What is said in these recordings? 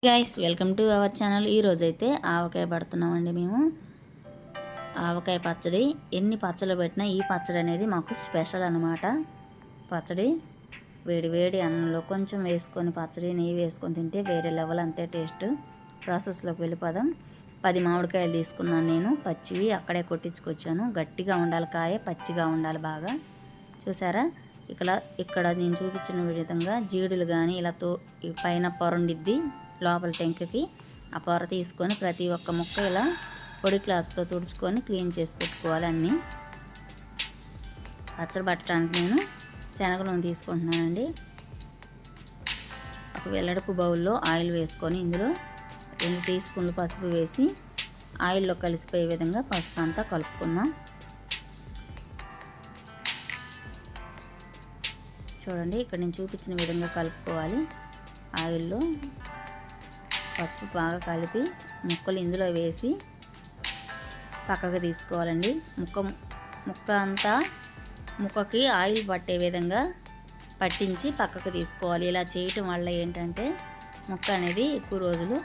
Guys welcome to our channel. ఈరోజైతే ఆవకాయ పడుతున్నామండి. మేము ఆవకాయ పచ్చడి ఎన్ని పచ్చళ్ళు పెట్టినా ఈ పచ్చడి అనేది మాకు స్పెషల్ అనమాట. పచ్చడి వేడి వేడి అన్నంలో కొంచెం వేసుకొని పచ్చడి నెయ్యి వేసుకొని తింటే వేరే లెవెల్, అంతే టేస్ట్. ప్రాసెస్లోకి వెళ్ళిపోదాం. 10 మామిడికాయలు తీసుకున్నాను నేను, పచ్చివి అక్కడే కొట్టించుకొచ్చాను. గట్టిగా ఉండాలి కాయ, పచ్చిగా ఉండాలి బాగా. చూసారా, ఇక్కడ నేను చూపించిన విధంగా జీడులు కానీ ఇలా పైన పొరండిద్ది లోపల టెంకకి, ఆ పొర తీసుకొని ప్రతి ఒక్క ముక్క ఇలా పొడి క్లాత్తో తుడుచుకొని క్లీన్ చేసి పెట్టుకోవాలి. అన్నీ పచ్చడి పట్టడానికి నేను శనగ నూనె తీసుకుంటున్నానండి. ఒక వెల్లడపు బౌల్లో ఆయిల్ వేసుకొని ఇందులో 2 టీ స్పూన్లు పసుపు వేసి ఆయిల్లో కలిసిపోయే విధంగా పసుపు అంతా కలుపుకుందాం. చూడండి, ఇక్కడ నేను చూపించిన విధంగా కలుపుకోవాలి. ఆయిల్లో పసుపు బాగా కలిపి ముక్కలు ఇందులో వేసి పక్కకు తీసుకోవాలండి. ముక్క అంతా ముక్కకి ఆయిల్ పట్టే విధంగా పట్టించి పక్కకు తీసుకోవాలి. ఇలా చేయటం వల్ల ఏంటంటే ముక్క అనేది ఎక్కువ రోజులు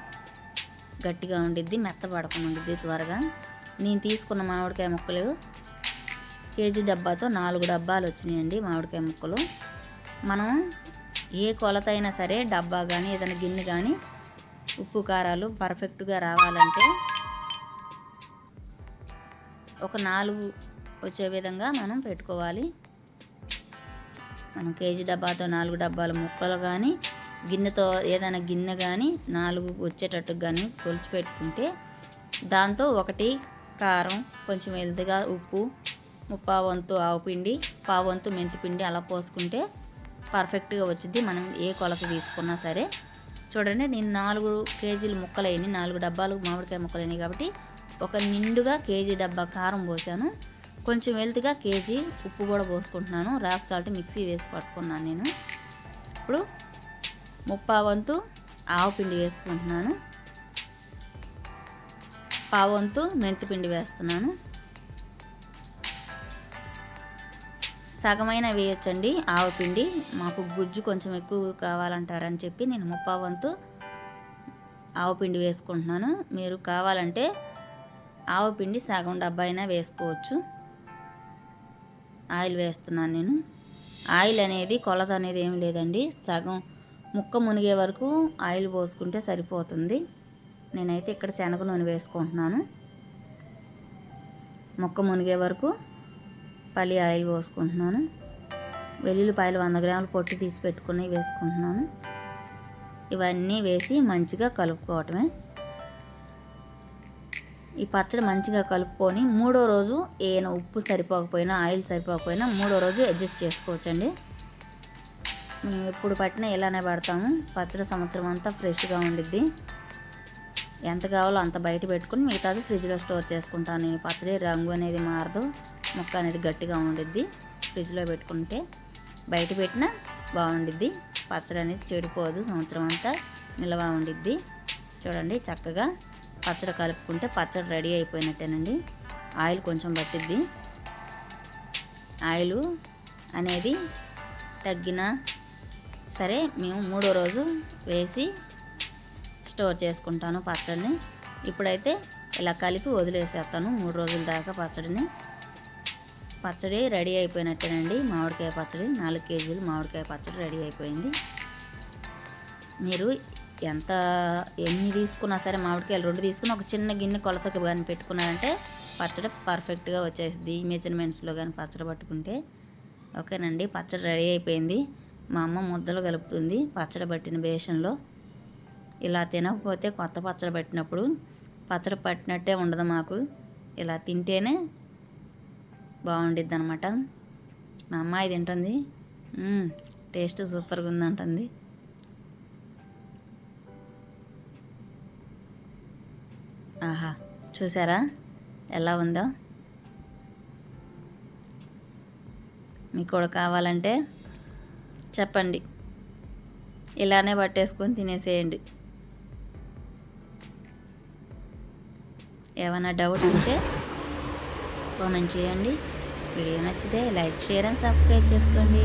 గట్టిగా ఉండిద్ది, మెత్తపడకుండా ఉండిద్ది త్వరగా. నేను తీసుకున్న మామిడికాయ ముక్కలు కేజీ డబ్బాతో 4 డబ్బాలు వచ్చినాయండి మామిడికాయ ముక్కలు. మనం ఏ కొలత అయినా సరే డబ్బా కానీ ఏదైనా గిన్నె కానీ ఉప్పు కారాలు పర్ఫెక్ట్గా రావాలంటే ఒక 4 వచ్చే విధంగా మనం పెట్టుకోవాలి. మనం కేజీ డబ్బాతో 4 డబ్బాల ముక్కలు కానీ గిన్నెతో ఏదైనా గిన్నె కానీ 4 వచ్చేటట్టు కానీ కొలిచి పెట్టుకుంటే దాంతో 1 కారం, కొంచెం వెల్తిగా ఉప్పు, 3/4 వంతు ఆవుపిండి, 1/4 వంతు మెంతిపిండి అలా పోసుకుంటే పర్ఫెక్ట్గా వచ్చింది. మనం ఏ కొలత తీసుకున్నా సరే. చూడండి, నేను 4 కేజీల ముక్కలు అయినాయి, 4 డబ్బాలు మామిడికాయ ముక్కలు అయినాయి కాబట్టి ఒక నిండుగా కేజీ డబ్బా కారం పోసాను. కొంచెం వెల్తిగా కేజీ ఉప్పు కూడా పోసుకుంటున్నాను. రాక్ సాల్ట్ మిక్సీ వేసి పట్టుకున్నాను నేను. ఇప్పుడు 3/4 వంతు ఆవుపిండి వేసుకుంటున్నాను, 1/4 వంతు మెంతిపిండి వేస్తున్నాను. సగమైన వేయొచ్చండి ఆవపిండి, మాకు గుజ్జు కొంచెం ఎక్కువ కావాలంటారని చెప్పి నేను 3/4 వంతు ఆవపిండి వేసుకుంటున్నాను. మీరు కావాలంటే ఆవపిండి సగం డబ్బా అయినా వేసుకోవచ్చు. ఆయిల్ వేస్తున్నాను నేను. ఆయిల్ అనేది కొలత అనేది ఏమి లేదండి, సగం ముక్క మునిగే వరకు ఆయిల్ పోసుకుంటే సరిపోతుంది. నేనైతే ఇక్కడ శనగ నూనె వేసుకుంటున్నాను. ముక్క మునిగే వరకు పల్లి ఆయిల్ పోసుకుంటున్నాను. వెల్లుల్లిపాయలు 100 గ్రాములు పొట్టి తీసి పెట్టుకుని వేసుకుంటున్నాను. ఇవన్నీ వేసి మంచిగా కలుపుకోవటమే. ఈ పచ్చడి మంచిగా కలుపుకొని 3వ రోజు ఏమైనా ఉప్పు సరిపోకపోయినా ఆయిల్ సరిపోకపోయినా 3వ రోజు అడ్జస్ట్ చేసుకోవచ్చండి. మేము ఎప్పుడు పట్టినా ఇలానే పడతాము. పచ్చడి సంవత్సరం అంతా ఫ్రెష్గా ఉండిద్ది. ఎంత కావాలో అంత బయట పెట్టుకుని మిగతాది ఫ్రిడ్జ్లో స్టోర్ చేసుకుంటాను. నేను పచ్చడి రంగు అనేది మారదు, ముక్క అనేది గట్టిగా ఉండిద్ది. ఫ్రిడ్జ్లో పెట్టుకుంటే బయట పెట్టినా బాగుండిద్ది. పచ్చడి అనేది చెడిపోదు, సంవత్సరం అంతా నిల్వ ఉండిద్ది. చూడండి, చక్కగా పచ్చడి కలుపుకుంటే పచ్చడి రెడీ అయిపోయినట్టేనండి. ఆయిల్ కొంచెం పట్టిద్ది. ఆయిల్ అనేది తగ్గినా సరే మేము 3వ రోజు వేసి స్టోర్ చేసుకుంటాను పచ్చడిని. ఇప్పుడైతే ఇలా కలిపి వదిలేసేస్తాను 3 రోజుల దాకా పచ్చడిని. పచ్చడి రెడీ అయిపోయినట్టేనండి. మామిడికాయ పచ్చడి 4 కేజీలు మామిడికాయ పచ్చడి రెడీ అయిపోయింది. మీరు ఎన్ని తీసుకున్నా సరే, మామిడికాయలు 2 తీసుకుని ఒక చిన్న గిన్నె కొలతకి కానీ పెట్టుకున్నారంటే పచ్చడి పర్ఫెక్ట్గా వచ్చేసింది. ఈ మెజర్మెంట్స్లో కానీ పచ్చడి పట్టుకుంటే ఓకేనండి. పచ్చడి రెడీ అయిపోయింది. మా అమ్మ ముద్దలు కలుపుతుంది పచ్చడి పట్టిన బేషన్లో. ఇలా తినకపోతే కొత్త పచ్చడి పట్టినప్పుడు పచ్చడి పట్టినట్టే ఉండదు మాకు. ఇలా తింటేనే బాగుండిద్ది అనమాట. మా అమ్మాయి తింటుంది, టేస్ట్ సూపర్గా ఉందంటుంది. ఆహా, చూసారా ఎలా ఉందో? మీకు కూడా కావాలంటే చెప్పండి, ఇలానే పట్టేసుకొని తినేసేయండి. ఏమైనా డౌట్స్ ఉంటే కామెంట్ చేయండి. వీడియో నచ్చితే లైక్, షేర్ అండ్ సబ్స్క్రైబ్ చేసుకోండి.